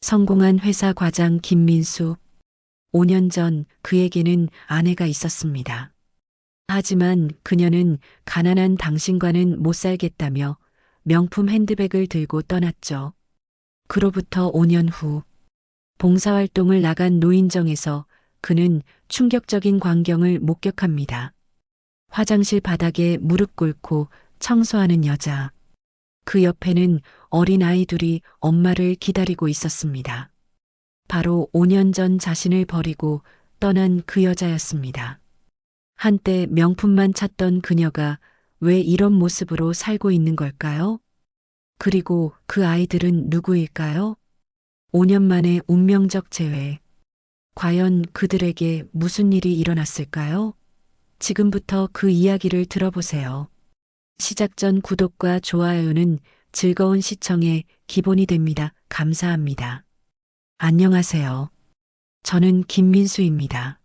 성공한 회사 과장 김민수. 5년 전 그에게는 아내가 있었습니다. 하지만 그녀는 가난한 당신과는 못 살겠다며 명품 핸드백을 들고 떠났죠. 그로부터 5년 후 봉사활동을 나간 노인정에서 그는 충격적인 광경을 목격합니다. 화장실 바닥에 무릎 꿇고 청소하는 여자. 그 옆에는 어린 아이 둘이 엄마를 기다리고 있었습니다. 바로 5년 전 자신을 버리고 떠난 그 여자였습니다. 한때 명품만 찾던 그녀가 왜 이런 모습으로 살고 있는 걸까요? 그리고 그 아이들은 누구일까요? 5년 만에 운명적 재회. 과연 그들에게 무슨 일이 일어났을까요? 지금부터 그 이야기를 들어보세요. 시작 전 구독과 좋아요는 즐거운 시청의 기본이 됩니다. 감사합니다. 안녕하세요. 저는 김민수입니다.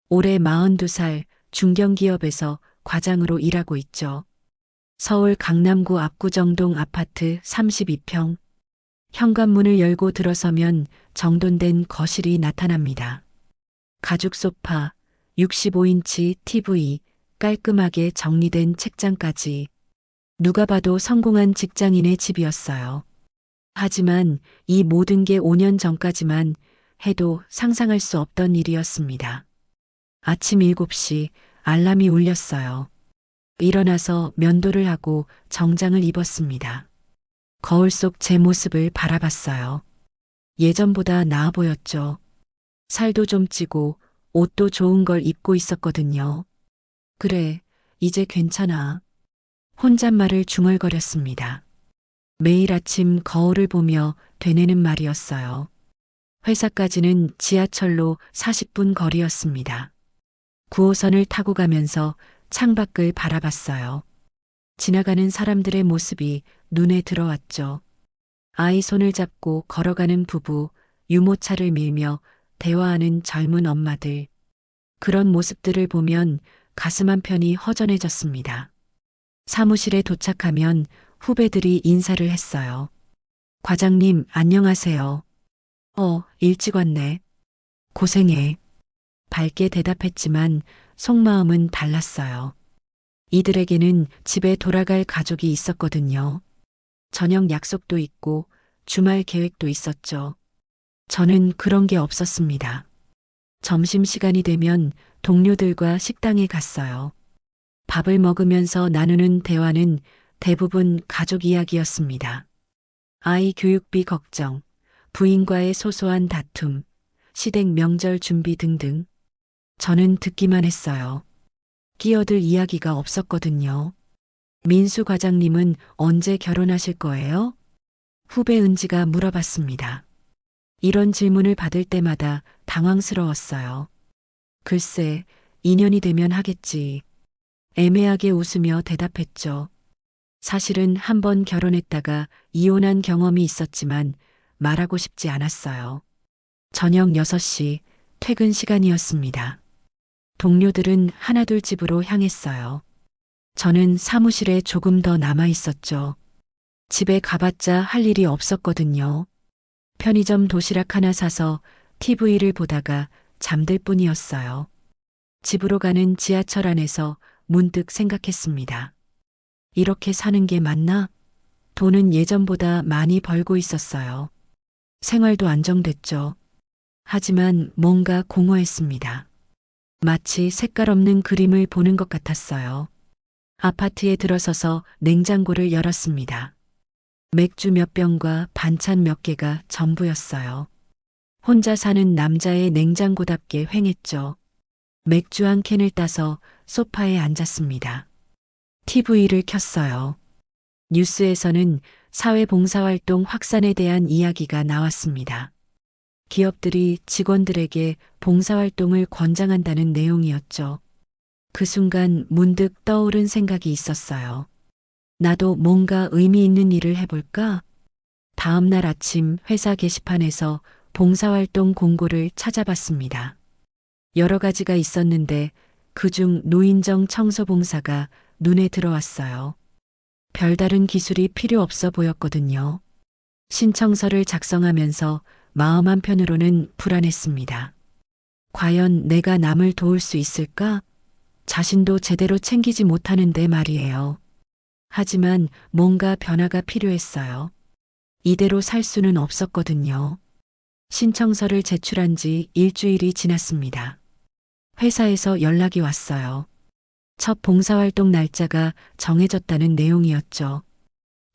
올해 42살 중견기업에서 과장으로 일하고 있죠. 서울 강남구 압구정동 아파트 32평. 현관문을 열고 들어서면 정돈된 거실이 나타납니다. 가죽 소파, 65인치 TV, 깔끔하게 정리된 책장까지. 누가 봐도 성공한 직장인의 집이었어요. 하지만 이 모든 게 5년 전까지만 해도 상상할 수 없던 일이었습니다. 아침 7시 알람이 울렸어요. 일어나서 면도를 하고 정장을 입었습니다. 거울 속 제 모습을 바라봤어요. 예전보다 나아 보였죠. 살도 좀 찌고 옷도 좋은 걸 입고 있었거든요. 그래, 이제 괜찮아. 혼잣말을 중얼거렸습니다. 매일 아침 거울을 보며 되뇌는 말이었어요. 회사까지는 지하철로 40분 거리였습니다. 9호선을 타고 가면서 창밖을 바라봤어요. 지나가는 사람들의 모습이 눈에 들어왔죠. 아이 손을 잡고 걸어가는 부부, 유모차를 밀며 대화하는 젊은 엄마들. 그런 모습들을 보면 가슴 한편이 허전해졌습니다. 사무실에 도착하면 후배들이 인사를 했어요. 과장님, 안녕하세요. 일찍 왔네. 고생해. 밝게 대답했지만 속마음은 달랐어요. 이들에게는 집에 돌아갈 가족이 있었거든요. 저녁 약속도 있고 주말 계획도 있었죠. 저는 그런 게 없었습니다. 점심시간이 되면 동료들과 식당에 갔어요. 밥을 먹으면서 나누는 대화는 대부분 가족 이야기였습니다. 아이 교육비 걱정, 부인과의 소소한 다툼, 시댁 명절 준비 등등. 저는 듣기만 했어요. 끼어들 이야기가 없었거든요. 민수 과장님은 언제 결혼하실 거예요? 후배 은지가 물어봤습니다. 이런 질문을 받을 때마다 당황스러웠어요. 글쎄, 2년이 되면 하겠지. 애매하게 웃으며 대답했죠. 사실은 한 번 결혼했다가 이혼한 경험이 있었지만 말하고 싶지 않았어요. 저녁 6시 퇴근 시간이었습니다. 동료들은 하나둘 집으로 향했어요. 저는 사무실에 조금 더 남아 있었죠. 집에 가봤자 할 일이 없었거든요. 편의점 도시락 하나 사서 TV를 보다가 잠들 뿐이었어요. 집으로 가는 지하철 안에서 문득 생각했습니다. 이렇게 사는 게 맞나? 돈은 예전보다 많이 벌고 있었어요. 생활도 안정됐죠. 하지만 뭔가 공허했습니다. 마치 색깔 없는 그림을 보는 것 같았어요. 아파트에 들어서서 냉장고를 열었습니다. 맥주 몇 병과 반찬 몇 개가 전부였어요. 혼자 사는 남자의 냉장고답게 횡했죠. 맥주 한 캔을 따서 소파에 앉았습니다. TV를 켰어요. 뉴스에서는 사회봉사활동 확산에 대한 이야기가 나왔습니다. 기업들이 직원들에게 봉사활동을 권장한다는 내용이었죠. 그 순간 문득 떠오른 생각이 있었어요. 나도 뭔가 의미 있는 일을 해볼까? 다음 날 아침 회사 게시판에서 봉사활동 공고를 찾아봤습니다. 여러 가지가 있었는데 그중 노인정 청소봉사가 눈에 들어왔어요. 별다른 기술이 필요 없어 보였거든요. 신청서를 작성하면서 마음 한편으로는 불안했습니다. 과연 내가 남을 도울 수 있을까? 자신도 제대로 챙기지 못하는데 말이에요. 하지만 뭔가 변화가 필요했어요. 이대로 살 수는 없었거든요. 신청서를 제출한 지 일주일이 지났습니다. 회사에서 연락이 왔어요. 첫 봉사활동 날짜가 정해졌다는 내용이었죠.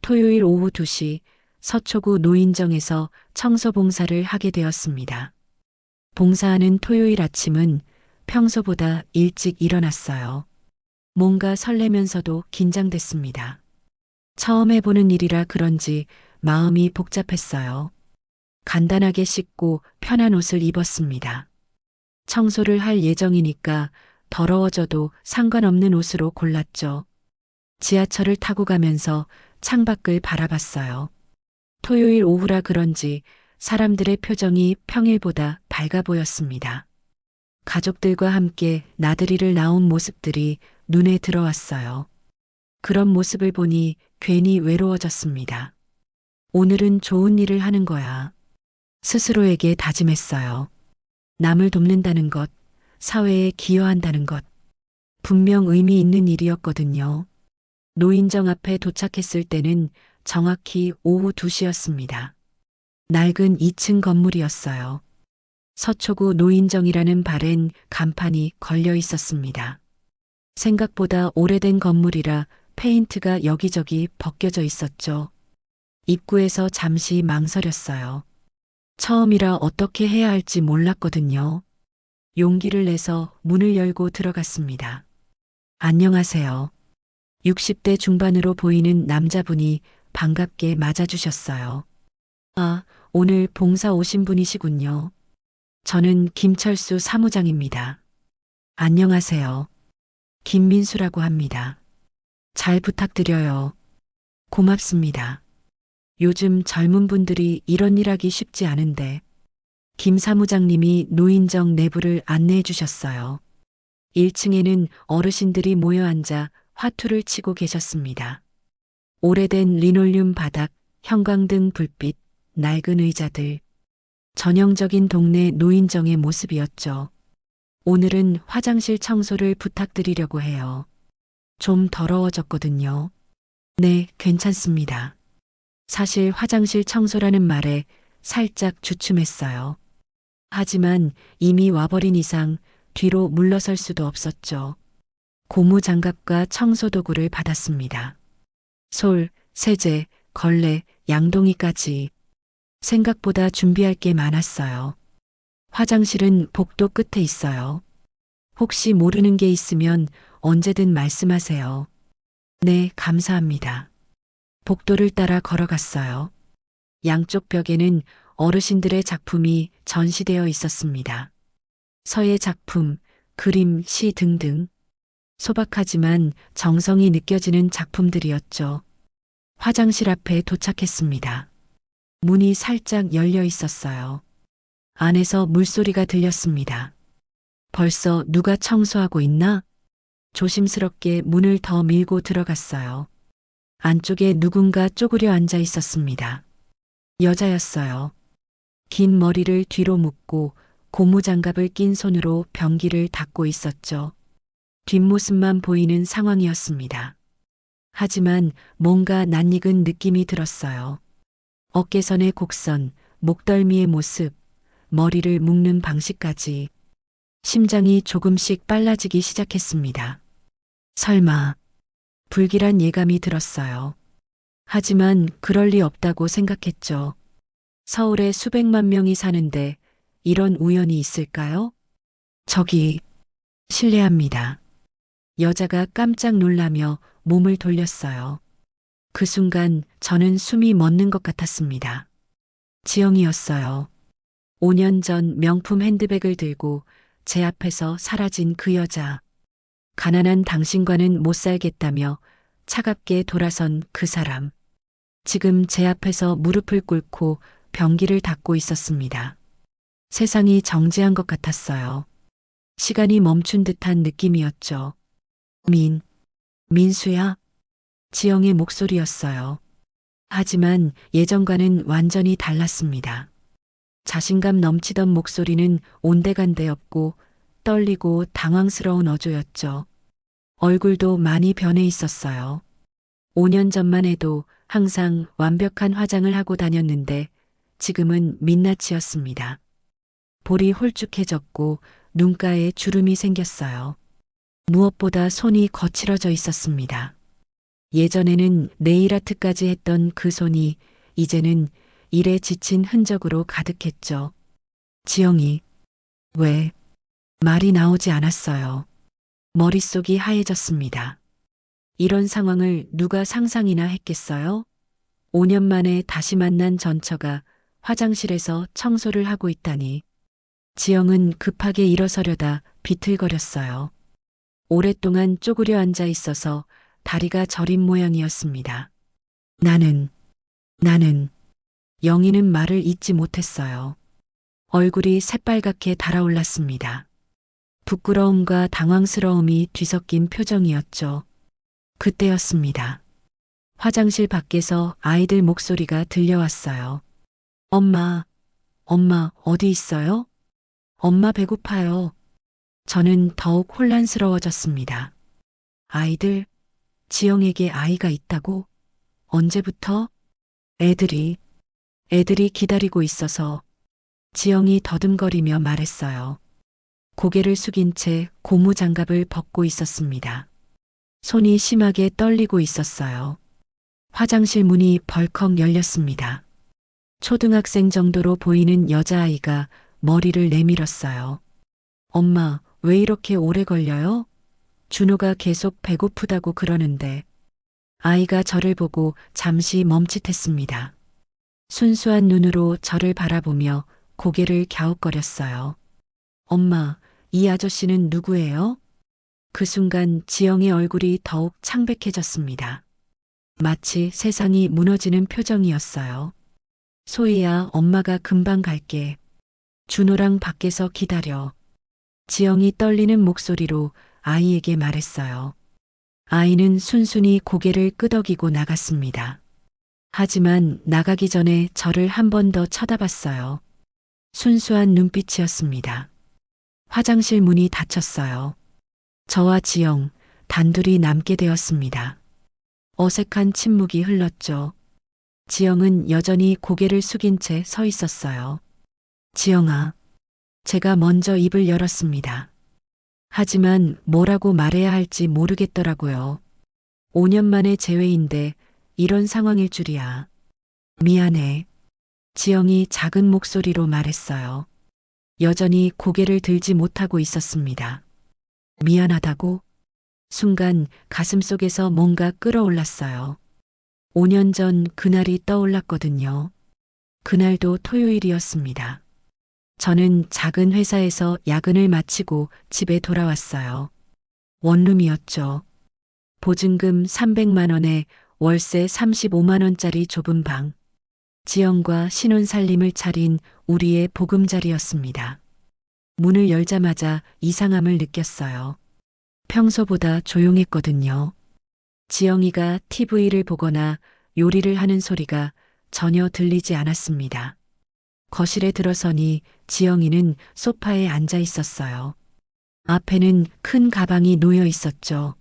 토요일 오후 2시 서초구 노인정에서 청소봉사를 하게 되었습니다. 봉사하는 토요일 아침은 평소보다 일찍 일어났어요. 뭔가 설레면서도 긴장됐습니다. 처음 해보는 일이라 그런지 마음이 복잡했어요. 간단하게 씻고 편한 옷을 입었습니다. 청소를 할 예정이니까 더러워져도 상관없는 옷으로 골랐죠. 지하철을 타고 가면서 창밖을 바라봤어요. 토요일 오후라 그런지 사람들의 표정이 평일보다 밝아 보였습니다. 가족들과 함께 나들이를 나온 모습들이 눈에 들어왔어요. 그런 모습을 보니 괜히 외로워졌습니다. 오늘은 좋은 일을 하는 거야. 스스로에게 다짐했어요. 남을 돕는다는 것, 사회에 기여한다는 것. 분명 의미 있는 일이었거든요. 노인정 앞에 도착했을 때는 정확히 오후 2시였습니다. 낡은 2층 건물이었어요. 서초구 노인정이라는 발엔 간판이 걸려 있었습니다. 생각보다 오래된 건물이라 페인트가 여기저기 벗겨져 있었죠. 입구에서 잠시 망설였어요. 처음이라 어떻게 해야 할지 몰랐거든요. 용기를 내서 문을 열고 들어갔습니다. 안녕하세요. 60대 중반으로 보이는 남자분이 반갑게 맞아주셨어요. 아, 오늘 봉사 오신 분이시군요. 저는 김철수 사무장입니다. 안녕하세요. 김민수라고 합니다. 잘 부탁드려요. 고맙습니다. 요즘 젊은 분들이 이런 일 하기 쉽지 않은데 김 사무장님이 노인정 내부를 안내해 주셨어요. 1층에는 어르신들이 모여 앉아 화투를 치고 계셨습니다. 오래된 리놀륨 바닥, 형광등 불빛, 낡은 의자들. 전형적인 동네 노인정의 모습이었죠. 오늘은 화장실 청소를 부탁드리려고 해요. 좀 더러워졌거든요. 네, 괜찮습니다. 사실 화장실 청소라는 말에 살짝 주춤했어요. 하지만 이미 와버린 이상 뒤로 물러설 수도 없었죠. 고무 장갑과 청소 도구를 받았습니다. 솔, 세제, 걸레, 양동이까지. 생각보다 준비할 게 많았어요. 화장실은 복도 끝에 있어요. 혹시 모르는 게 있으면 언제든 말씀하세요. 네, 감사합니다. 복도를 따라 걸어갔어요. 양쪽 벽에는 어르신들의 작품이 전시되어 있었습니다. 서예 작품, 그림, 시 등등. 소박하지만 정성이 느껴지는 작품들이었죠. 화장실 앞에 도착했습니다. 문이 살짝 열려 있었어요. 안에서 물소리가 들렸습니다. 벌써 누가 청소하고 있나? 조심스럽게 문을 더 밀고 들어갔어요. 안쪽에 누군가 쪼그려 앉아 있었습니다. 여자였어요. 긴 머리를 뒤로 묶고 고무장갑을 낀 손으로 변기를 닦고 있었죠. 뒷모습만 보이는 상황이었습니다. 하지만 뭔가 낯익은 느낌이 들었어요. 어깨선의 곡선, 목덜미의 모습, 머리를 묶는 방식까지. 심장이 조금씩 빨라지기 시작했습니다. 설마, 불길한 예감이 들었어요. 하지만 그럴 리 없다고 생각했죠. 서울에 수백만 명이 사는데 이런 우연이 있을까요? 저기, 실례합니다. 여자가 깜짝 놀라며 몸을 돌렸어요. 그 순간 저는 숨이 멎는 것 같았습니다. 지영이었어요. 5년 전 명품 핸드백을 들고 제 앞에서 사라진 그 여자. 가난한 당신과는 못 살겠다며 차갑게 돌아선 그 사람. 지금 제 앞에서 무릎을 꿇고 변기를 닦고 있었습니다. 세상이 정지한 것 같았어요. 시간이 멈춘 듯한 느낌이었죠. 민수야? 지영의 목소리였어요. 하지만 예전과는 완전히 달랐습니다. 자신감 넘치던 목소리는 온데간데 없고 떨리고 당황스러운 어조였죠. 얼굴도 많이 변해 있었어요. 5년 전만 해도 항상 완벽한 화장을 하고 다녔는데 지금은 민낯이었습니다. 볼이 홀쭉해졌고 눈가에 주름이 생겼어요. 무엇보다 손이 거칠어져 있었습니다. 예전에는 네일아트까지 했던 그 손이 이제는 일에 지친 흔적으로 가득했죠. 지영이 왜 말이 나오지 않았어요. 머릿속이 하얘졌습니다. 이런 상황을 누가 상상이나 했겠어요? 5년 만에 다시 만난 전처가 화장실에서 청소를 하고 있다니. 지영은 급하게 일어서려다 비틀거렸어요. 오랫동안 쪼그려 앉아 있어서 다리가 저린 모양이었습니다. 나는 영희는 말을 잇지 못했어요. 얼굴이 새빨갛게 달아올랐습니다. 부끄러움과 당황스러움이 뒤섞인 표정이었죠. 그때였습니다. 화장실 밖에서 아이들 목소리가 들려왔어요. 엄마, 엄마, 어디 있어요? 엄마 배고파요. 저는 더욱 혼란스러워졌습니다. 아이들, 지영에게 아이가 있다고? 언제부터? 애들이 기다리고 있어서. 지영이 더듬거리며 말했어요. 고개를 숙인 채 고무장갑을 벗고 있었습니다. 손이 심하게 떨리고 있었어요. 화장실 문이 벌컥 열렸습니다. 초등학생 정도로 보이는 여자아이가 머리를 내밀었어요. 엄마, 왜 이렇게 오래 걸려요? 준호가 계속 배고프다고 그러는데. 아이가 저를 보고 잠시 멈칫했습니다. 순수한 눈으로 저를 바라보며 고개를 갸웃거렸어요. 엄마, 이 아저씨는 누구예요? 그 순간 지영의 얼굴이 더욱 창백해졌습니다. 마치 세상이 무너지는 표정이었어요. 소희야, 엄마가 금방 갈게. 준호랑 밖에서 기다려. 지영이 떨리는 목소리로 아이에게 말했어요. 아이는 순순히 고개를 끄덕이고 나갔습니다. 하지만 나가기 전에 저를 한 번 더 쳐다봤어요. 순수한 눈빛이었습니다. 화장실 문이 닫혔어요. 저와 지영, 단둘이 남게 되었습니다. 어색한 침묵이 흘렀죠. 지영은 여전히 고개를 숙인 채 서 있었어요. 지영아, 제가 먼저 입을 열었습니다. 하지만 뭐라고 말해야 할지 모르겠더라고요. 5년 만의 재회인데 이런 상황일 줄이야. 미안해. 지영이 작은 목소리로 말했어요. 여전히 고개를 들지 못하고 있었습니다. 미안하다고? 순간 가슴속에서 뭔가 끌어올랐어요. 5년 전 그날이 떠올랐거든요. 그날도 토요일이었습니다. 저는 작은 회사에서 야근을 마치고 집에 돌아왔어요. 원룸이었죠. 보증금 300만 원에 월세 35만 원짜리 좁은 방. 지영과 신혼살림을 차린 우리의 보금자리였습니다. 문을 열자마자 이상함을 느꼈어요. 평소보다 조용했거든요. 지영이가 TV를 보거나 요리를 하는 소리가 전혀 들리지 않았습니다. 거실에 들어서니 지영이는 소파에 앉아 있었어요. 앞에는 큰 가방이 놓여 있었죠.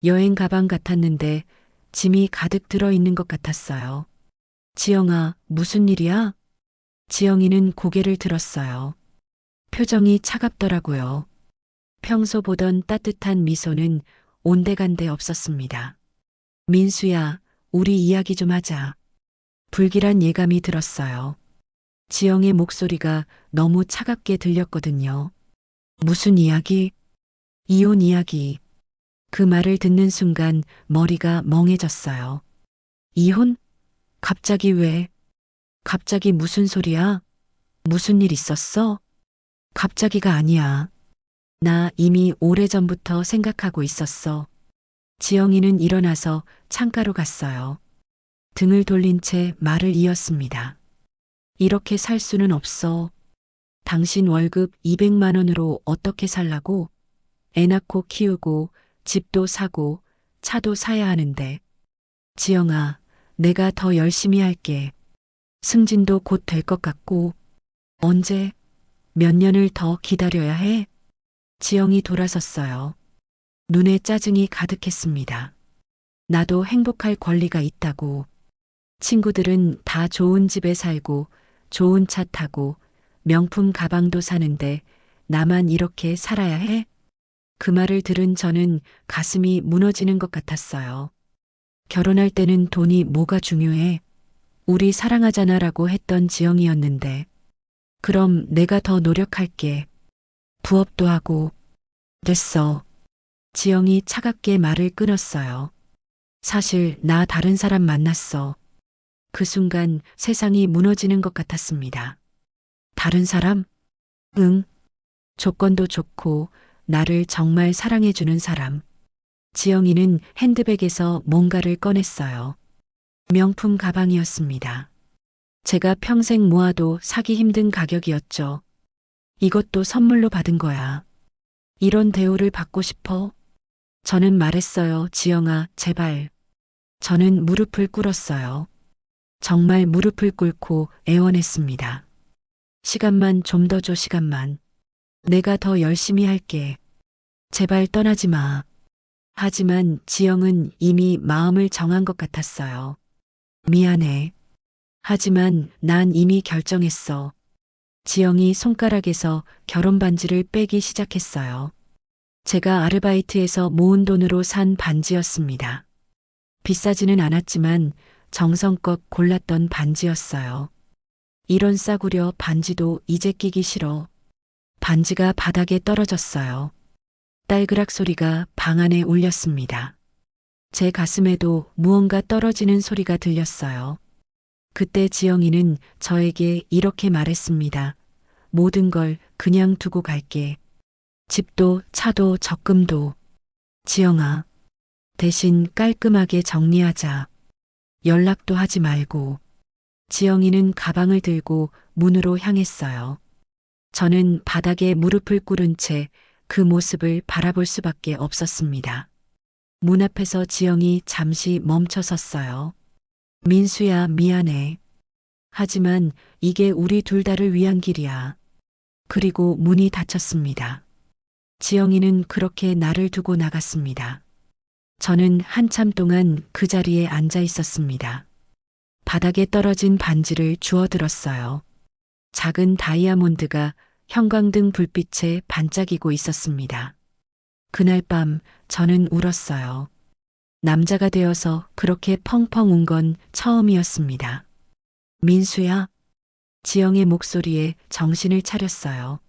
여행 가방 같았는데 짐이 가득 들어 있는 것 같았어요. 지영아, 무슨 일이야? 지영이는 고개를 들었어요. 표정이 차갑더라고요. 평소 보던 따뜻한 미소는 온데간데 없었습니다. 민수야, 우리 이야기 좀 하자. 불길한 예감이 들었어요. 지영의 목소리가 너무 차갑게 들렸거든요. 무슨 이야기? 이혼 이야기. 그 말을 듣는 순간 머리가 멍해졌어요. 이혼? 갑자기 왜? 갑자기 무슨 소리야? 무슨 일 있었어? 갑자기가 아니야. 나 이미 오래전부터 생각하고 있었어. 지영이는 일어나서 창가로 갔어요. 등을 돌린 채 말을 이었습니다. 이렇게 살 수는 없어. 당신 월급 200만 원으로 어떻게 살라고? 애 낳고 키우고 집도 사고 차도 사야 하는데. 지영아, 내가 더 열심히 할게. 승진도 곧 될 것 같고. 언제? 몇 년을 더 기다려야 해? 지영이 돌아섰어요. 눈에 짜증이 가득했습니다. 나도 행복할 권리가 있다고. 친구들은 다 좋은 집에 살고, 좋은 차 타고, 명품 가방도 사는데, 나만 이렇게 살아야 해? 그 말을 들은 저는 가슴이 무너지는 것 같았어요. 결혼할 때는 돈이 뭐가 중요해? 우리 사랑하잖아라고 했던 지영이었는데, 그럼 내가 더 노력할게. 부업도 하고, 됐어. 지영이 차갑게 말을 끊었어요. 사실 나 다른 사람 만났어. 그 순간 세상이 무너지는 것 같았습니다. 다른 사람? 응. 조건도 좋고, 나를 정말 사랑해주는 사람. 지영이는 핸드백에서 뭔가를 꺼냈어요. 명품 가방이었습니다. 제가 평생 모아도 사기 힘든 가격이었죠. 이것도 선물로 받은 거야. 이런 대우를 받고 싶어? 저는 말했어요. 지영아, 제발. 저는 무릎을 꿇었어요. 정말 무릎을 꿇고 애원했습니다. 시간만 좀 더 줘, 시간만. 내가 더 열심히 할게. 제발 떠나지 마. 하지만 지영은 이미 마음을 정한 것 같았어요. 미안해. 하지만 난 이미 결정했어. 지영이 손가락에서 결혼 반지를 빼기 시작했어요. 제가 아르바이트에서 모은 돈으로 산 반지였습니다. 비싸지는 않았지만 정성껏 골랐던 반지였어요. 이런 싸구려 반지도 이제 끼기 싫어. 반지가 바닥에 떨어졌어요. 딸그락 소리가 방 안에 울렸습니다. 제 가슴에도 무언가 떨어지는 소리가 들렸어요. 그때 지영이는 저에게 이렇게 말했습니다. 모든 걸 그냥 두고 갈게. 집도 차도 적금도. 지영아, 대신 깔끔하게 정리하자. 연락도 하지 말고. 지영이는 가방을 들고 문으로 향했어요. 저는 바닥에 무릎을 꿇은 채 그 모습을 바라볼 수밖에 없었습니다. 문 앞에서 지영이 잠시 멈춰 섰어요. 민수야, 미안해. 하지만 이게 우리 둘 다를 위한 길이야. 그리고 문이 닫혔습니다. 지영이는 그렇게 나를 두고 나갔습니다. 저는 한참 동안 그 자리에 앉아 있었습니다. 바닥에 떨어진 반지를 주워들었어요. 작은 다이아몬드가 형광등 불빛에 반짝이고 있었습니다. 그날 밤 저는 울었어요. 남자가 되어서 그렇게 펑펑 운 건 처음이었습니다. 민수야? 지영의 목소리에 정신을 차렸어요.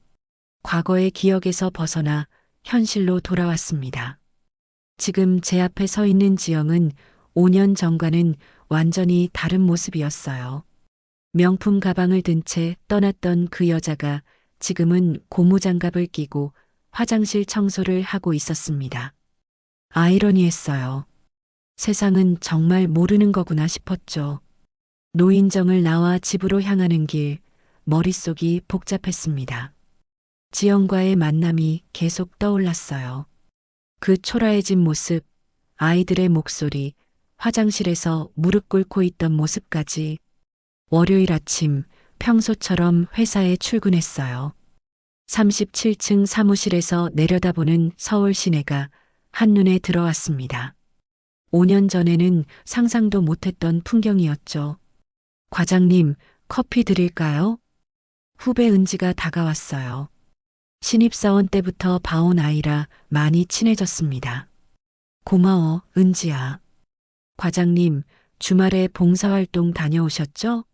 과거의 기억에서 벗어나 현실로 돌아왔습니다. 지금 제 앞에 서 있는 지영은 5년 전과는 완전히 다른 모습이었어요. 명품 가방을 든 채 떠났던 그 여자가 지금은 고무장갑을 끼고 화장실 청소를 하고 있었습니다. 아이러니했어요. 세상은 정말 모르는 거구나 싶었죠. 노인정을 나와 집으로 향하는 길, 머릿속이 복잡했습니다. 지영과의 만남이 계속 떠올랐어요. 그 초라해진 모습, 아이들의 목소리, 화장실에서 무릎 꿇고 있던 모습까지. 월요일 아침 평소처럼 회사에 출근했어요. 37층 사무실에서 내려다보는 서울 시내가 한눈에 들어왔습니다. 5년 전에는 상상도 못했던 풍경이었죠. 과장님, 커피 드릴까요? 후배 은지가 다가왔어요. 신입사원 때부터 봐온 아이라 많이 친해졌습니다. 고마워, 은지야. 과장님, 주말에 봉사활동 다녀오셨죠?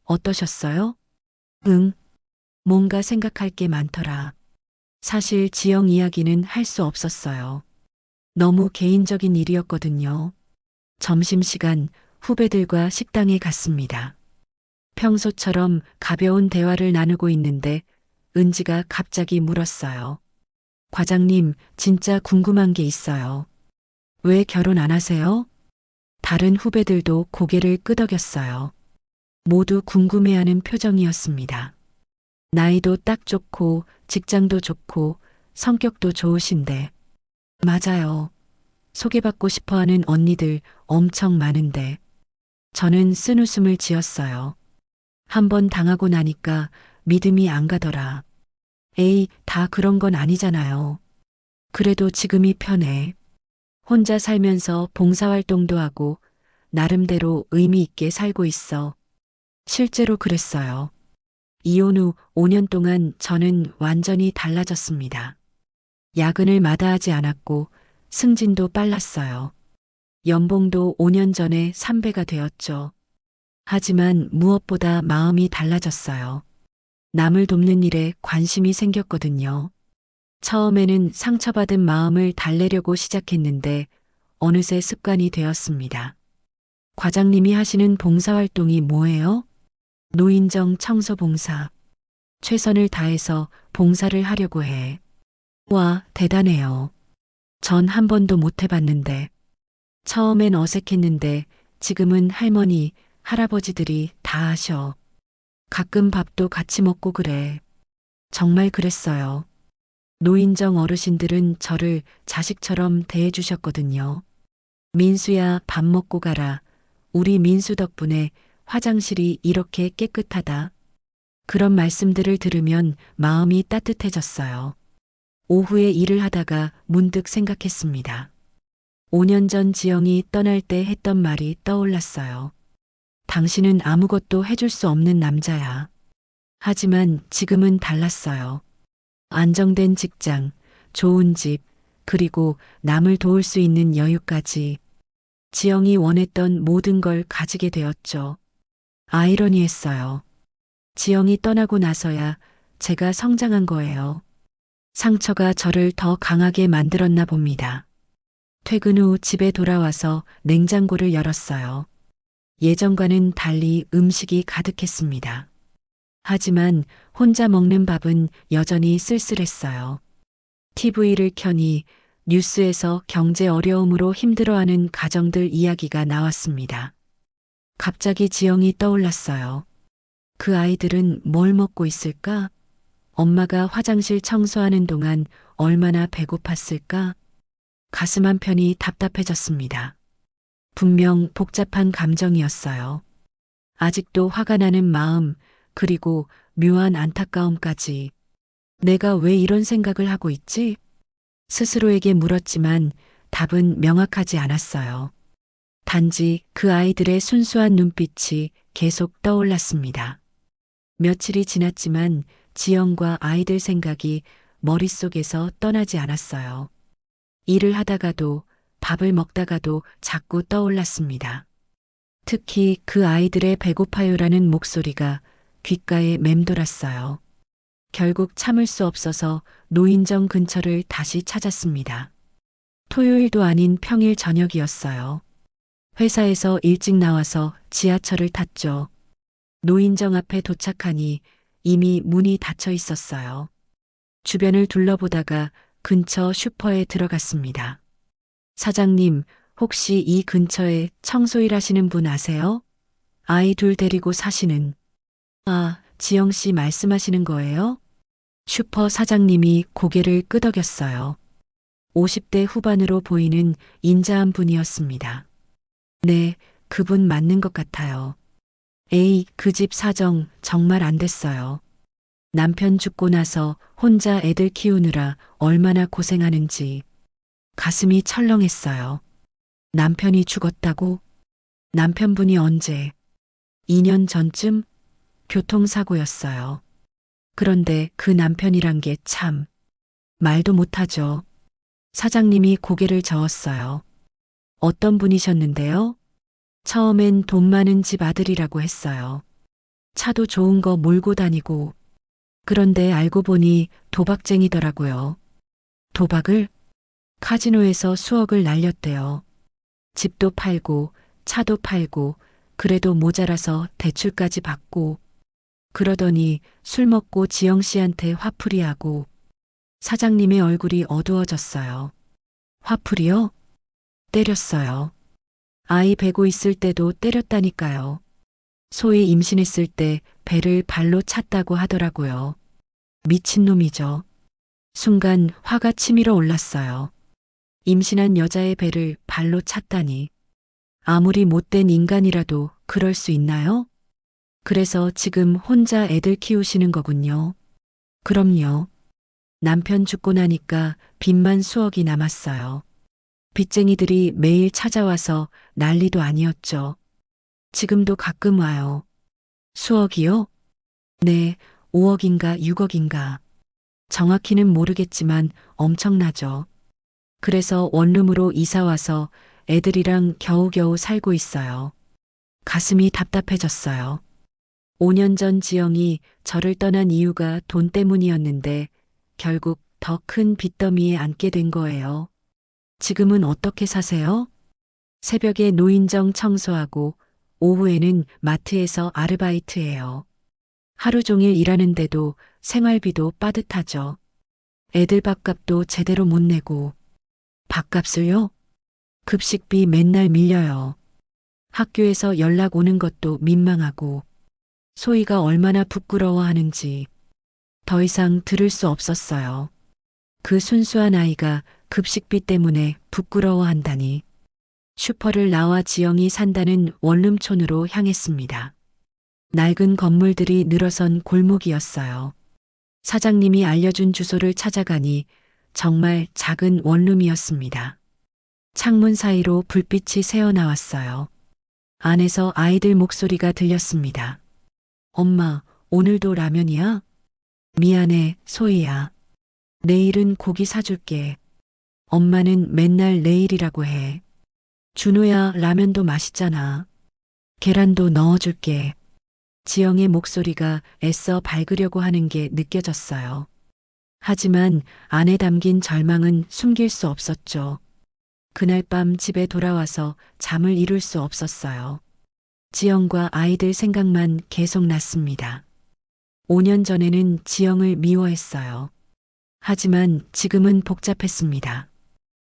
어떠셨어요? 응, 뭔가 생각할 게 많더라. 사실 지영 이야기는 할 수 없었어요. 너무 개인적인 일이었거든요. 점심시간 후배들과 식당에 갔습니다. 평소처럼 가벼운 대화를 나누고 있는데 은지가 갑자기 물었어요. 과장님, 진짜 궁금한 게 있어요. 왜 결혼 안 하세요? 다른 후배들도 고개를 끄덕였어요. 모두 궁금해하는 표정이었습니다. 나이도 딱 좋고 직장도 좋고 성격도 좋으신데. 맞아요. 소개받고 싶어 하는 언니들 엄청 많은데. 저는 쓴웃음을 지었어요. 한번 당하고 나니까 믿음이 안 가더라. 에이, 다 그런 건 아니잖아요. 그래도 지금이 편해. 혼자 살면서 봉사활동도 하고 나름대로 의미 있게 살고 있어. 실제로 그랬어요. 이혼 후 5년 동안 저는 완전히 달라졌습니다. 야근을 마다하지 않았고 승진도 빨랐어요. 연봉도 5년 전에 3배가 되었죠. 하지만 무엇보다 마음이 달라졌어요. 남을 돕는 일에 관심이 생겼거든요. 처음에는 상처받은 마음을 달래려고 시작했는데 어느새 습관이 되었습니다. 과장님이 하시는 봉사활동이 뭐예요? 노인정 청소봉사. 최선을 다해서 봉사를 하려고 해. 와, 대단해요. 전 한 번도 못 해봤는데. 처음엔 어색했는데 지금은 할머니, 할아버지들이 다 하셔. 가끔 밥도 같이 먹고 그래. 정말 그랬어요. 노인정 어르신들은 저를 자식처럼 대해주셨거든요. 민수야, 밥 먹고 가라. 우리 민수 덕분에 화장실이 이렇게 깨끗하다. 그런 말씀들을 들으면 마음이 따뜻해졌어요. 오후에 일을 하다가 문득 생각했습니다. 5년 전 지영이 떠날 때 했던 말이 떠올랐어요. 당신은 아무것도 해줄 수 없는 남자야. 하지만 지금은 달랐어요. 안정된 직장, 좋은 집, 그리고 남을 도울 수 있는 여유까지. 지영이 원했던 모든 걸 가지게 되었죠. 아이러니했어요. 지영이 떠나고 나서야 제가 성장한 거예요. 상처가 저를 더 강하게 만들었나 봅니다. 퇴근 후 집에 돌아와서 냉장고를 열었어요. 예전과는 달리 음식이 가득했습니다. 하지만 혼자 먹는 밥은 여전히 쓸쓸했어요. TV를 켜니 뉴스에서 경제 어려움으로 힘들어하는 가정들 이야기가 나왔습니다. 갑자기 지영이 떠올랐어요. 그 아이들은 뭘 먹고 있을까? 엄마가 화장실 청소하는 동안 얼마나 배고팠을까? 가슴 한편이 답답해졌습니다. 분명 복잡한 감정이었어요. 아직도 화가 나는 마음, 그리고 묘한 안타까움까지. 내가 왜 이런 생각을 하고 있지? 스스로에게 물었지만 답은 명확하지 않았어요. 단지 그 아이들의 순수한 눈빛이 계속 떠올랐습니다. 며칠이 지났지만 지영과 아이들 생각이 머릿속에서 떠나지 않았어요. 일을 하다가도 밥을 먹다가도 자꾸 떠올랐습니다. 특히 그 아이들의 배고파요라는 목소리가 귓가에 맴돌았어요. 결국 참을 수 없어서 노인정 근처를 다시 찾았습니다. 토요일도 아닌 평일 저녁이었어요. 회사에서 일찍 나와서 지하철을 탔죠. 노인정 앞에 도착하니 이미 문이 닫혀 있었어요. 주변을 둘러보다가 근처 슈퍼에 들어갔습니다. 사장님, 혹시 이 근처에 청소일 하시는 분 아세요? 아이 둘 데리고 사시는. 아, 지영 씨 말씀하시는 거예요? 슈퍼 사장님이 고개를 끄덕였어요. 50대 후반으로 보이는 인자한 분이었습니다. 네, 그분 맞는 것 같아요. 에이, 그 집 사정 정말 안 됐어요. 남편 죽고 나서 혼자 애들 키우느라 얼마나 고생하는지. 가슴이 철렁했어요. 남편이 죽었다고? 남편분이 언제? 2년 전쯤? 교통사고였어요. 그런데 그 남편이란 게 참, 말도 못하죠. 사장님이 고개를 저었어요. 어떤 분이셨는데요? 처음엔 돈 많은 집 아들이라고 했어요. 차도 좋은 거 몰고 다니고. 그런데 알고 보니 도박쟁이더라고요. 도박을? 카지노에서 수억을 날렸대요. 집도 팔고, 차도 팔고, 그래도 모자라서 대출까지 받고, 그러더니 술 먹고 지영 씨한테 화풀이하고, 사장님의 얼굴이 어두워졌어요. 화풀이요? 때렸어요. 아이 베고 있을 때도 때렸다니까요. 소위 임신했을 때 배를 발로 찼다고 하더라고요. 미친놈이죠. 순간 화가 치밀어 올랐어요. 임신한 여자의 배를 발로 찼다니. 아무리 못된 인간이라도 그럴 수 있나요? 그래서 지금 혼자 애들 키우시는 거군요. 그럼요. 남편 죽고 나니까 빚만 수억이 남았어요. 빚쟁이들이 매일 찾아와서 난리도 아니었죠. 지금도 가끔 와요. 수억이요? 네, 5억인가 6억인가. 정확히는 모르겠지만 엄청나죠. 그래서 원룸으로 이사 와서 애들이랑 겨우겨우 살고 있어요. 가슴이 답답해졌어요. 5년 전 지영이 저를 떠난 이유가 돈 때문이었는데 결국 더 큰 빚더미에 앉게 된 거예요. 지금은 어떻게 사세요? 새벽에 노인정 청소하고 오후에는 마트에서 아르바이트해요. 하루 종일 일하는데도 생활비도 빠듯하죠. 애들 밥값도 제대로 못 내고. 밥값을요? 급식비 맨날 밀려요. 학교에서 연락 오는 것도 민망하고. 소희가 얼마나 부끄러워하는지 더 이상 들을 수 없었어요. 그 순수한 아이가 급식비 때문에 부끄러워한다니. 슈퍼를 나와 지영이 산다는 원룸촌으로 향했습니다. 낡은 건물들이 늘어선 골목이었어요. 사장님이 알려준 주소를 찾아가니 정말 작은 원룸이었습니다. 창문 사이로 불빛이 새어나왔어요. 안에서 아이들 목소리가 들렸습니다. 엄마, 오늘도 라면이야? 미안해, 소희야. 내일은 고기 사줄게. 엄마는 맨날 내일이라고 해. 준호야, 라면도 맛있잖아. 계란도 넣어줄게. 지영의 목소리가 애써 밝으려고 하는 게 느껴졌어요. 하지만 안에 담긴 절망은 숨길 수 없었죠. 그날 밤 집에 돌아와서 잠을 이룰 수 없었어요. 지영과 아이들 생각만 계속 났습니다. 5년 전에는 지영을 미워했어요. 하지만 지금은 복잡했습니다.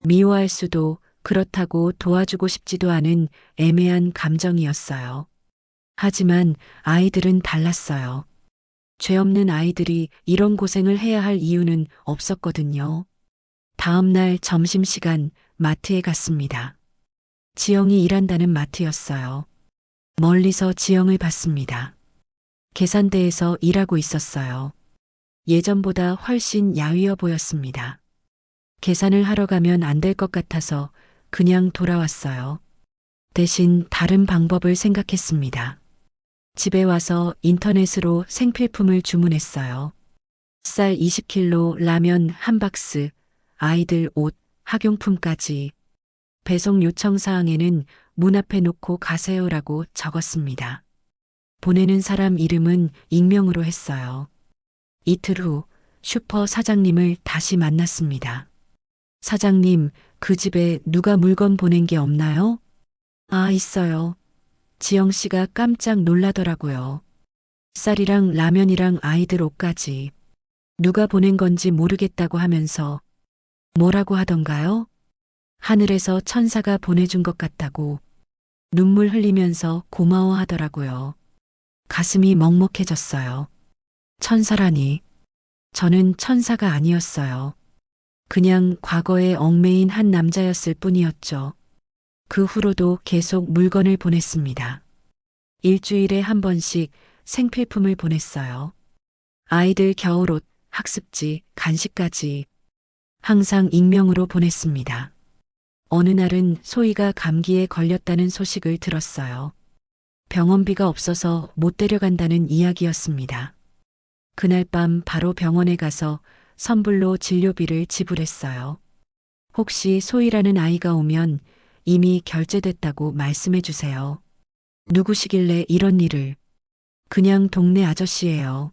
미워할 수도 그렇다고 도와주고 싶지도 않은 애매한 감정이었어요. 하지만 아이들은 달랐어요. 죄 없는 아이들이 이런 고생을 해야 할 이유는 없었거든요. 다음 날 점심시간 마트에 갔습니다. 지영이 일한다는 마트였어요. 멀리서 지영을 봤습니다. 계산대에서 일하고 있었어요. 예전보다 훨씬 야위어 보였습니다. 계산을 하러 가면 안 될 것 같아서 그냥 돌아왔어요. 대신 다른 방법을 생각했습니다. 집에 와서 인터넷으로 생필품을 주문했어요. 쌀 20kg, 라면 한 박스, 아이들 옷, 학용품까지. 배송 요청 사항에는 문 앞에 놓고 가세요라고 적었습니다. 보내는 사람 이름은 익명으로 했어요. 이틀 후 슈퍼 사장님을 다시 만났습니다. 사장님, 그 집에 누가 물건 보낸 게 없나요? 아, 있어요. 지영 씨가 깜짝 놀라더라고요. 쌀이랑 라면이랑 아이들 옷까지. 누가 보낸 건지 모르겠다고 하면서 뭐라고 하던가요? 하늘에서 천사가 보내준 것 같다고 눈물 흘리면서 고마워하더라고요. 가슴이 먹먹해졌어요. 천사라니. 저는 천사가 아니었어요. 그냥 과거에 얽매인 한 남자였을 뿐이었죠. 그 후로도 계속 물건을 보냈습니다. 일주일에 한 번씩 생필품을 보냈어요. 아이들 겨울옷, 학습지, 간식까지. 항상 익명으로 보냈습니다. 어느 날은 소희가 감기에 걸렸다는 소식을 들었어요. 병원비가 없어서 못 데려간다는 이야기였습니다. 그날 밤 바로 병원에 가서 선불로 진료비를 지불했어요. 혹시 소희라는 아이가 오면 이미 결제됐다고 말씀해 주세요. 누구시길래 이런 일을. 그냥 동네 아저씨예요.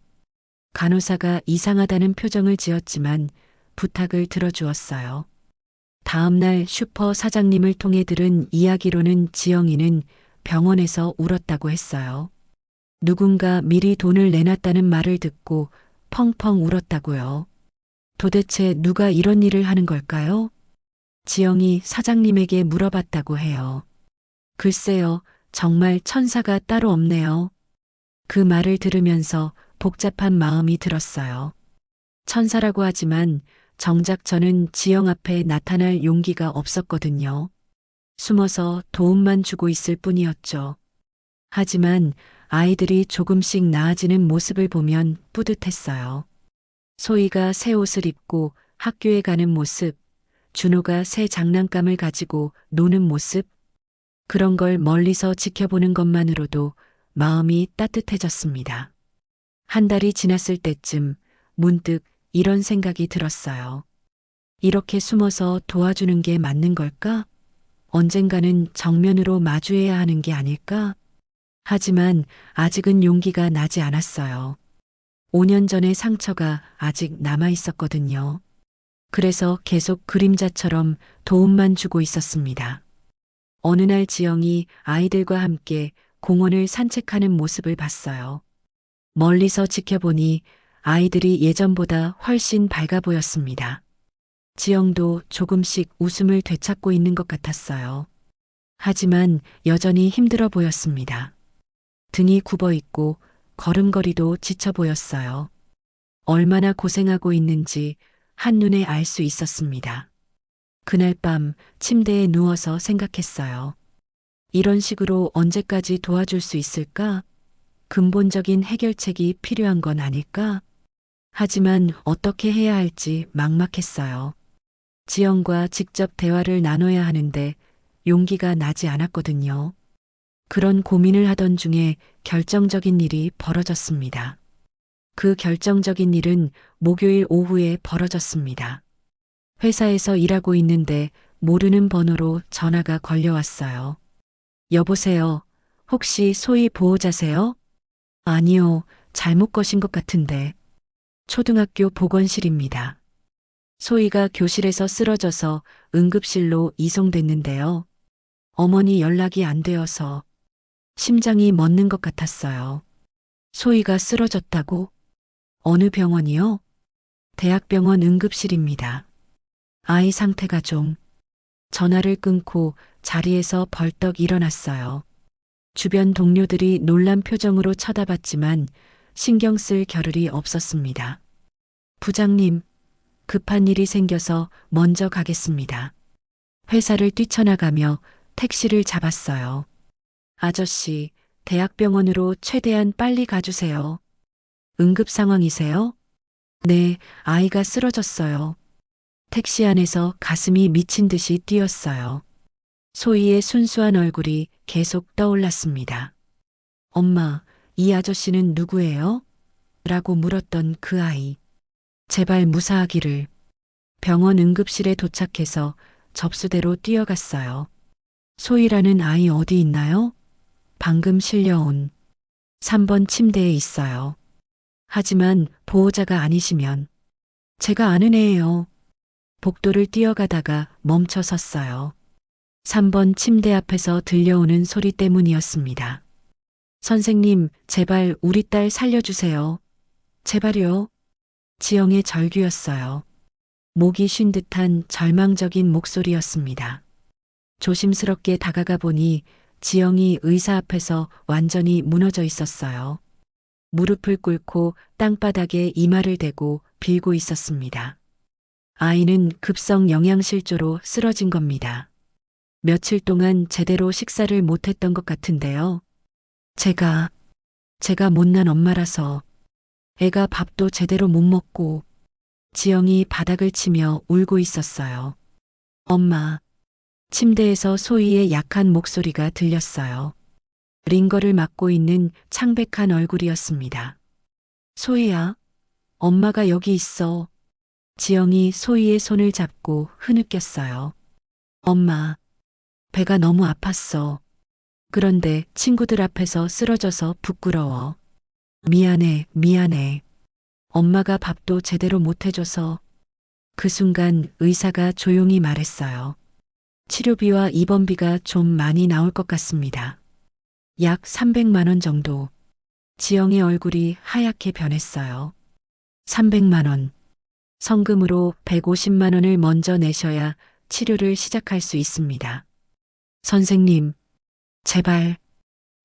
간호사가 이상하다는 표정을 지었지만 부탁을 들어주었어요. 다음 날 슈퍼 사장님을 통해 들은 이야기로는 지영이는 병원에서 울었다고 했어요. 누군가 미리 돈을 내놨다는 말을 듣고 펑펑 울었다고요. 도대체 누가 이런 일을 하는 걸까요? 지영이 사장님에게 물어봤다고 해요. 글쎄요, 정말 천사가 따로 없네요. 그 말을 들으면서 복잡한 마음이 들었어요. 천사라고 하지만 정작 저는 지영 앞에 나타날 용기가 없었거든요. 숨어서 도움만 주고 있을 뿐이었죠. 하지만 아이들이 조금씩 나아지는 모습을 보면 뿌듯했어요. 소희가 새 옷을 입고 학교에 가는 모습, 준호가 새 장난감을 가지고 노는 모습, 그런 걸 멀리서 지켜보는 것만으로도 마음이 따뜻해졌습니다. 한 달이 지났을 때쯤 문득 이런 생각이 들었어요. 이렇게 숨어서 도와주는 게 맞는 걸까? 언젠가는 정면으로 마주해야 하는 게 아닐까? 하지만 아직은 용기가 나지 않았어요. 5년 전의 상처가 아직 남아 있었거든요. 그래서 계속 그림자처럼 도움만 주고 있었습니다. 어느 날 지영이 아이들과 함께 공원을 산책하는 모습을 봤어요. 멀리서 지켜보니 아이들이 예전보다 훨씬 밝아 보였습니다. 지영도 조금씩 웃음을 되찾고 있는 것 같았어요. 하지만 여전히 힘들어 보였습니다. 등이 굽어 있고 걸음걸이도 지쳐 보였어요. 얼마나 고생하고 있는지 한눈에 알 수 있었습니다. 그날 밤 침대에 누워서 생각했어요. 이런 식으로 언제까지 도와줄 수 있을까? 근본적인 해결책이 필요한 건 아닐까? 하지만 어떻게 해야 할지 막막했어요. 지영과 직접 대화를 나눠야 하는데 용기가 나지 않았거든요. 그런 고민을 하던 중에 결정적인 일이 벌어졌습니다. 그 결정적인 일은 목요일 오후에 벌어졌습니다. 회사에서 일하고 있는데 모르는 번호로 전화가 걸려왔어요. 여보세요. 혹시 소희 보호자세요? 아니요. 잘못 거신 것 같은데. 초등학교 보건실입니다. 소희가 교실에서 쓰러져서 응급실로 이송됐는데요. 어머니 연락이 안 되어서 심장이 멎는 것 같았어요. 소희가 쓰러졌다고? 어느 병원이요? 대학병원 응급실입니다. 아이 상태가 좀. 전화를 끊고 자리에서 벌떡 일어났어요. 주변 동료들이 놀란 표정으로 쳐다봤지만 신경 쓸 겨를이 없었습니다. 부장님, 급한 일이 생겨서 먼저 가겠습니다. 회사를 뛰쳐나가며 택시를 잡았어요. 아저씨, 대학병원으로 최대한 빨리 가주세요. 응급 상황이세요? 네, 아이가 쓰러졌어요. 택시 안에서 가슴이 미친 듯이 뛰었어요. 소희의 순수한 얼굴이 계속 떠올랐습니다. 엄마, 이 아저씨는 누구예요? 라고 물었던 그 아이. 제발 무사하기를. 병원 응급실에 도착해서 접수대로 뛰어갔어요. 소희라는 아이 어디 있나요? 방금 실려온 3번 침대에 있어요. 하지만 보호자가 아니시면 제가 아는 애예요. 복도를 뛰어가다가 멈춰 섰어요. 3번 침대 앞에서 들려오는 소리 때문이었습니다. 선생님, 제발 우리 딸 살려주세요. 제발요. 지영의 절규였어요. 목이 쉰 듯한 절망적인 목소리였습니다. 조심스럽게 다가가 보니 지영이 의사 앞에서 완전히 무너져 있었어요. 무릎을 꿇고 땅바닥에 이마를 대고 빌고 있었습니다. 아이는 급성 영양실조로 쓰러진 겁니다. 며칠 동안 제대로 식사를 못했던 것 같은데요. 제가 못난 엄마라서 애가 밥도 제대로 못 먹고 지영이 바닥을 치며 울고 있었어요. 엄마, 침대에서 소희의 약한 목소리가 들렸어요. 링거를 맡고 있는 창백한 얼굴이었습니다. 소희야, 엄마가 여기 있어. 지영이 소희의 손을 잡고 흐느꼈어요. 엄마, 배가 너무 아팠어. 그런데 친구들 앞에서 쓰러져서 부끄러워. 미안해, 미안해. 엄마가 밥도 제대로 못 해줘서. 그 순간 의사가 조용히 말했어요. 치료비와 입원비가 좀 많이 나올 것 같습니다. 약 300만 원 정도. 지영의 얼굴이 하얗게 변했어요. 300만 원. 성금으로 150만 원을 먼저 내셔야 치료를 시작할 수 있습니다. 선생님, 제발,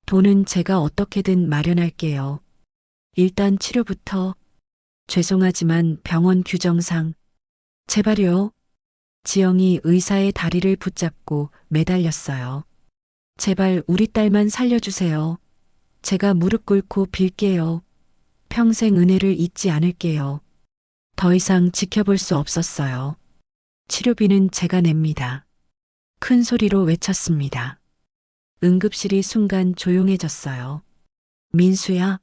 돈은 제가 어떻게든 마련할게요. 일단 치료부터. 죄송하지만 병원 규정상. 제발요. 지영이 의사의 다리를 붙잡고 매달렸어요. 제발 우리 딸만 살려주세요. 제가 무릎 꿇고 빌게요. 평생 은혜를 잊지 않을게요. 더 이상 지켜볼 수 없었어요. 치료비는 제가 냅니다. 큰 소리로 외쳤습니다. 응급실이 순간 조용해졌어요. 민수야.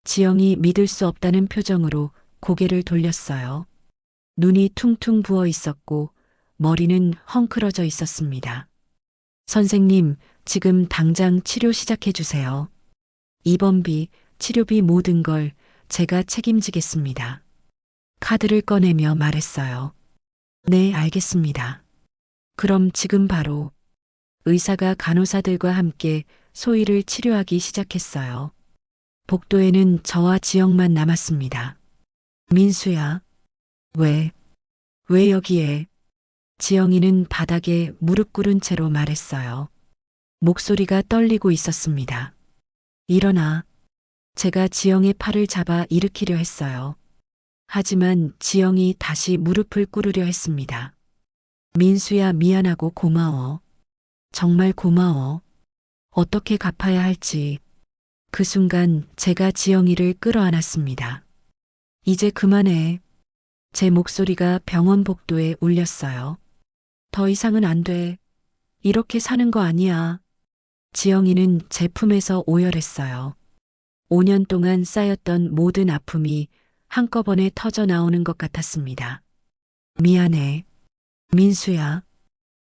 지영이 믿을 수 없다는 표정으로 고개를 돌렸어요. 눈이 퉁퉁 부어 있었고 머리는 헝클어져 있었습니다. 선생님, 지금 당장 치료 시작해 주세요. 입원비, 치료비 모든 걸 제가 책임지겠습니다. 카드를 꺼내며 말했어요. 네, 알겠습니다. 그럼 지금 바로 의사가 간호사들과 함께 소희를 치료하기 시작했어요. 복도에는 저와 지영만 남았습니다. 민수야. 왜 여기에? 지영이는 바닥에 무릎 꿇은 채로 말했어요. 목소리가 떨리고 있었습니다. 일어나. 제가 지영의 팔을 잡아 일으키려 했어요. 하지만 지영이 다시 무릎을 꿇으려 했습니다. 민수야, 미안하고 고마워. 정말 고마워. 어떻게 갚아야 할지. 그 순간 제가 지영이를 끌어안았습니다. 이제 그만해. 제 목소리가 병원 복도에 울렸어요. 더 이상은 안 돼. 이렇게 사는 거 아니야. 지영이는 제 품에서 오열했어요. 5년 동안 쌓였던 모든 아픔이 한꺼번에 터져 나오는 것 같았습니다. 미안해. 민수야.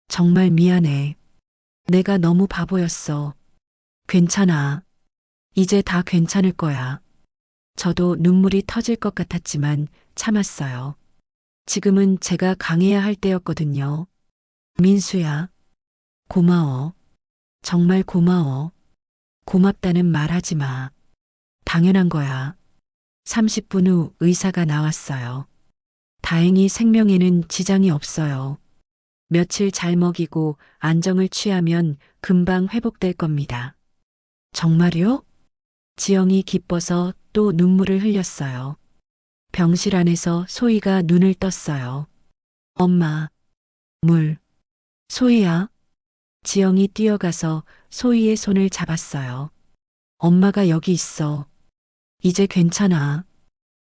정말 미안해. 내가 너무 바보였어. 괜찮아. 이제 다 괜찮을 거야. 저도 눈물이 터질 것 같았지만 참았어요. 지금은 제가 강해야 할 때였거든요. 민수야. 고마워. 정말 고마워. 고맙다는 말 하지 마. 당연한 거야. 30분 후 의사가 나왔어요. 다행히 생명에는 지장이 없어요. 며칠 잘 먹이고 안정을 취하면 금방 회복될 겁니다. 정말요? 지영이 기뻐서 또 눈물을 흘렸어요. 병실 안에서 소희가 눈을 떴어요. 엄마, 물. 소희야. 지영이 뛰어가서 소희의 손을 잡았어요. 엄마가 여기 있어. 이제 괜찮아.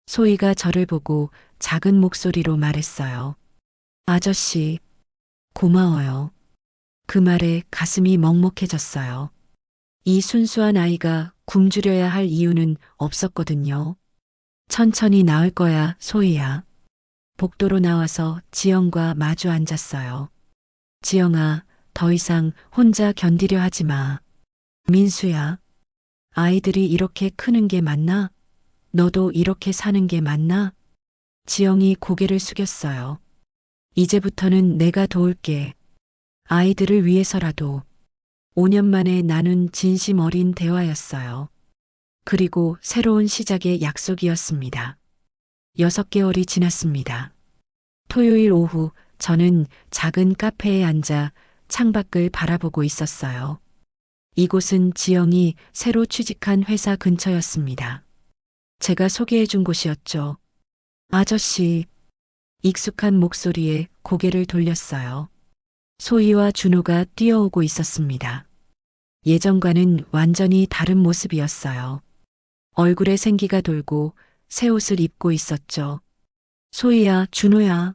소희가 저를 보고 작은 목소리로 말했어요. 아저씨, 고마워요. 그 말에 가슴이 먹먹해졌어요. 이 순수한 아이가 굶주려야 할 이유는 없었거든요. 천천히 나을 거야, 소희야. 복도로 나와서 지영과 마주 앉았어요. 지영아, 더 이상 혼자 견디려 하지 마. 민수야, 아이들이 이렇게 크는 게 맞나? 너도 이렇게 사는 게 맞나? 지영이 고개를 숙였어요. 이제부터는 내가 도울게. 아이들을 위해서라도. 5년 만에 나눈 진심 어린 대화였어요. 그리고 새로운 시작의 약속이었습니다. 6개월이 지났습니다. 토요일 오후 저는 작은 카페에 앉아 창밖을 바라보고 있었어요. 이곳은 지영이 새로 취직한 회사 근처였습니다. 제가 소개해 준 곳이었죠. 아저씨, 익숙한 목소리에 고개를 돌렸어요. 소희와 준호가 뛰어오고 있었습니다. 예전과는 완전히 다른 모습이었어요. 얼굴에 생기가 돌고 새 옷을 입고 있었죠. 소희야, 준호야.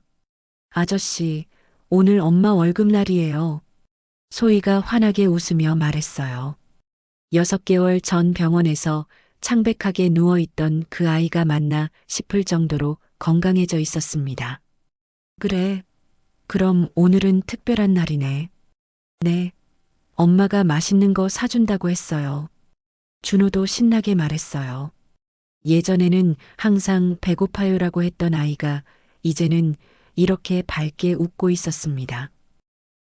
아저씨, 오늘 엄마 월급날이에요. 소희가 환하게 웃으며 말했어요. 6개월 전 병원에서 창백하게 누워있던 그 아이가 맞나 싶을 정도로 건강해져 있었습니다. 그래. 그럼 오늘은 특별한 날이네. 네. 엄마가 맛있는 거 사준다고 했어요. 준호도 신나게 말했어요. 예전에는 항상 배고파요라고 했던 아이가 이제는 이렇게 밝게 웃고 있었습니다.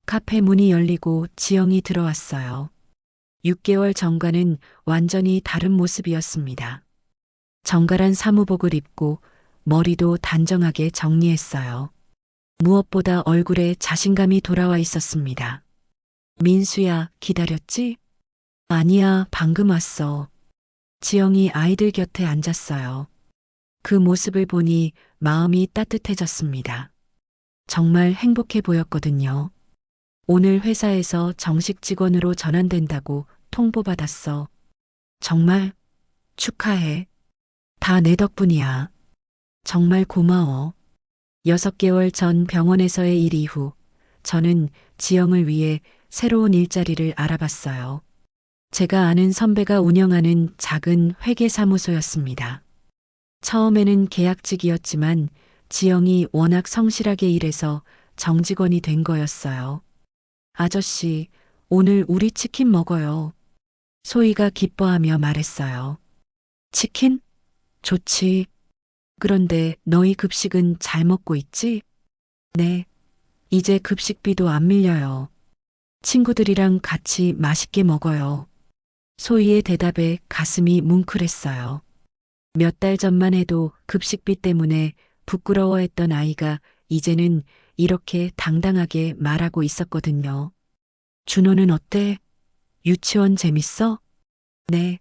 카페 문이 열리고 지영이 들어왔어요. 6개월 전과는 완전히 다른 모습이었습니다. 정갈한 사무복을 입고 머리도 단정하게 정리했어요. 무엇보다 얼굴에 자신감이 돌아와 있었습니다. 민수야, 기다렸지? 아니야, 방금 왔어. 지영이 아이들 곁에 앉았어요. 그 모습을 보니 마음이 따뜻해졌습니다. 정말 행복해 보였거든요. 오늘 회사에서 정식 직원으로 전환된다고 통보받았어. 정말 축하해. 다 내 덕분이야. 정말 고마워. 6개월 전 병원에서의 일 이후 저는 지영을 위해 새로운 일자리를 알아봤어요. 제가 아는 선배가 운영하는 작은 회계사무소였습니다. 처음에는 계약직이었지만 지영이 워낙 성실하게 일해서 정직원이 된 거였어요. 아저씨, 오늘 우리 치킨 먹어요. 소희가 기뻐하며 말했어요. 치킨? 좋지. 그런데 너희 급식은 잘 먹고 있지? 네. 이제 급식비도 안 밀려요. 친구들이랑 같이 맛있게 먹어요. 소희의 대답에 가슴이 뭉클했어요. 몇 달 전만 해도 급식비 때문에 부끄러워했던 아이가 이제는 이렇게 당당하게 말하고 있었거든요. 준호는 어때? 유치원 재밌어? 네.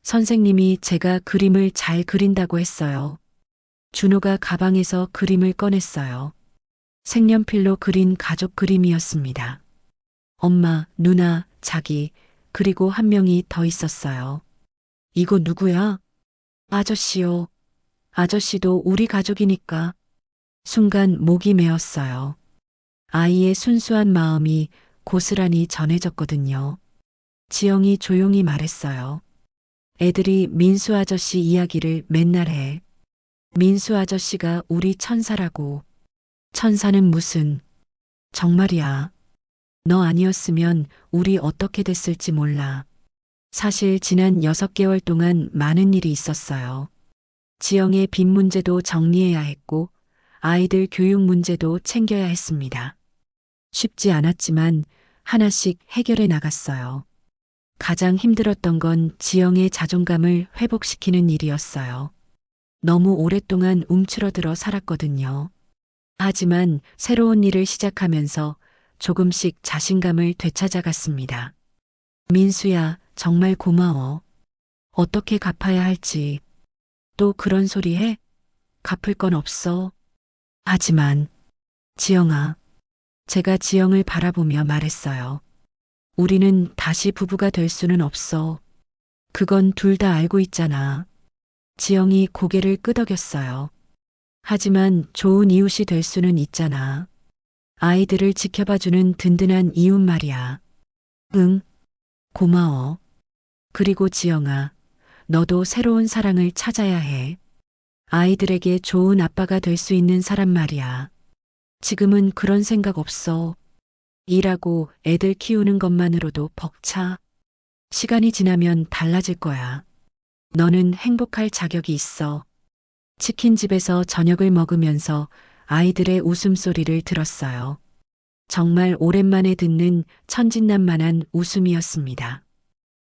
선생님이 제가 그림을 잘 그린다고 했어요. 준호가 가방에서 그림을 꺼냈어요. 색연필로 그린 가족 그림이었습니다. 엄마, 누나, 자기, 그리고 한 명이 더 있었어요. 이거 누구야? 아저씨요. 아저씨도 우리 가족이니까. 순간 목이 메었어요. 아이의 순수한 마음이 고스란히 전해졌거든요. 지영이 조용히 말했어요. 애들이 민수 아저씨 이야기를 맨날 해. 민수 아저씨가 우리 천사라고. 천사는 무슨. 정말이야. 너 아니었으면 우리 어떻게 됐을지 몰라. 사실 지난 6개월 동안 많은 일이 있었어요. 지영의 빚 문제도 정리해야 했고, 아이들 교육 문제도 챙겨야 했습니다. 쉽지 않았지만 하나씩 해결해 나갔어요. 가장 힘들었던 건 지영의 자존감을 회복시키는 일이었어요. 너무 오랫동안 움츠러들어 살았거든요. 하지만 새로운 일을 시작하면서 조금씩 자신감을 되찾아갔습니다. 민수야, 정말 고마워. 어떻게 갚아야 할지. 또 그런 소리 해? 갚을 건 없어. 하지만, 지영아. 제가 지영을 바라보며 말했어요. 우리는 다시 부부가 될 수는 없어. 그건 둘 다 알고 있잖아. 지영이 고개를 끄덕였어요. 하지만 좋은 이웃이 될 수는 있잖아. 아이들을 지켜봐주는 든든한 이웃 말이야. 응, 고마워. 그리고 지영아, 너도 새로운 사랑을 찾아야 해. 아이들에게 좋은 아빠가 될 수 있는 사람 말이야. 지금은 그런 생각 없어. 일하고 애들 키우는 것만으로도 벅차. 시간이 지나면 달라질 거야. 너는 행복할 자격이 있어. 치킨집에서 저녁을 먹으면서 아이들의 웃음소리를 들었어요. 정말 오랜만에 듣는 천진난만한 웃음이었습니다.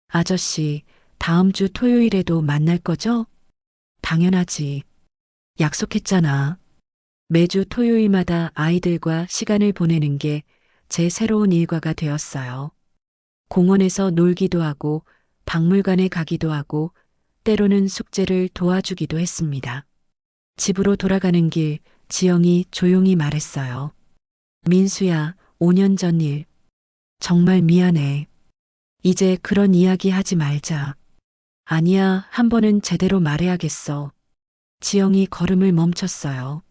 아저씨, 다음 주 토요일에도 만날 거죠? 당연하지. 약속했잖아. 매주 토요일마다 아이들과 시간을 보내는 게 제 새로운 일과가 되었어요. 공원에서 놀기도 하고 박물관에 가기도 하고 때로는 숙제를 도와주기도 했습니다. 집으로 돌아가는 길 지영이 조용히 말했어요. 민수야, 5년 전 일. 정말 미안해. 이제 그런 이야기 하지 말자. 아니야, 한 번은 제대로 말해야겠어. 지영이 걸음을 멈췄어요.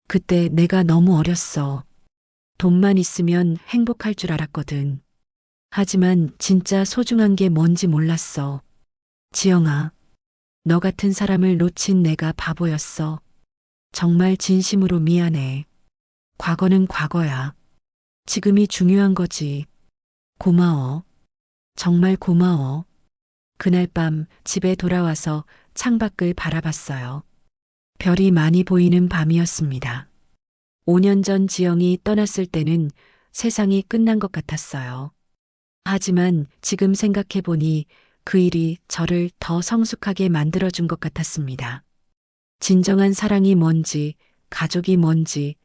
그때 내가 너무 어렸어. 돈만 있으면 행복할 줄 알았거든. 하지만 진짜 소중한 게 뭔지 몰랐어. 지영아, 너 같은 사람을 놓친 내가 바보였어. 정말 진심으로 미안해. 과거는 과거야. 지금이 중요한 거지. 고마워. 정말 고마워. 그날 밤 집에 돌아와서 창밖을 바라봤어요. 별이 많이 보이는 밤이었습니다. 5년 전 지영이 떠났을 때는 세상이 끝난 것 같았어요. 하지만 지금 생각해보니 그 일이 저를 더 성숙하게 만들어준 것 같았습니다. 진정한 사랑이 뭔지, 가족이 뭔지,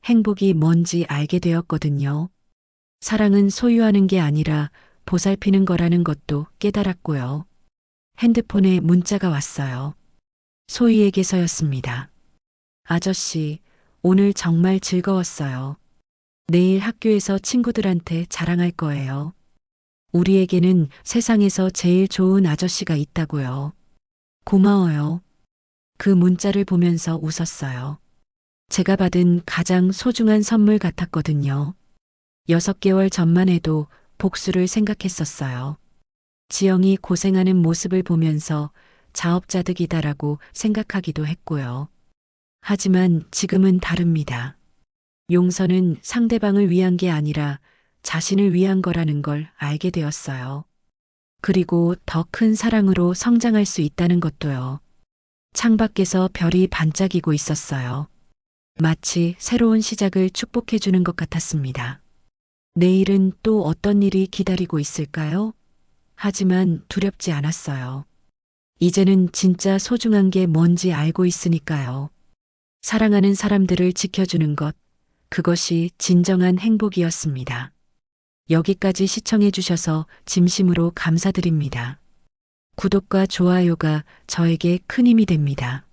행복이 뭔지 알게 되었거든요. 사랑은 소유하는 게 아니라 보살피는 거라는 것도 깨달았고요. 핸드폰에 문자가 왔어요. 소희에게서였습니다. 아저씨, 오늘 정말 즐거웠어요. 내일 학교에서 친구들한테 자랑할 거예요. 우리에게는 세상에서 제일 좋은 아저씨가 있다고요. 고마워요. 그 문자를 보면서 웃었어요. 제가 받은 가장 소중한 선물 같았거든요. 6개월 전만 해도 복수를 생각했었어요. 지영이 고생하는 모습을 보면서 자업자득이다라고 생각하기도 했고요. 하지만 지금은 다릅니다. 용서는 상대방을 위한 게 아니라 자신을 위한 거라는 걸 알게 되었어요. 그리고 더 큰 사랑으로 성장할 수 있다는 것도요. 창밖에서 별이 반짝이고 있었어요. 마치 새로운 시작을 축복해 주는 것 같았습니다. 내일은 또 어떤 일이 기다리고 있을까요? 하지만 두렵지 않았어요. 이제는 진짜 소중한 게 뭔지 알고 있으니까요. 사랑하는 사람들을 지켜주는 것, 그것이 진정한 행복이었습니다. 여기까지 시청해 주셔서 진심으로 감사드립니다. 구독과 좋아요가 저에게 큰 힘이 됩니다.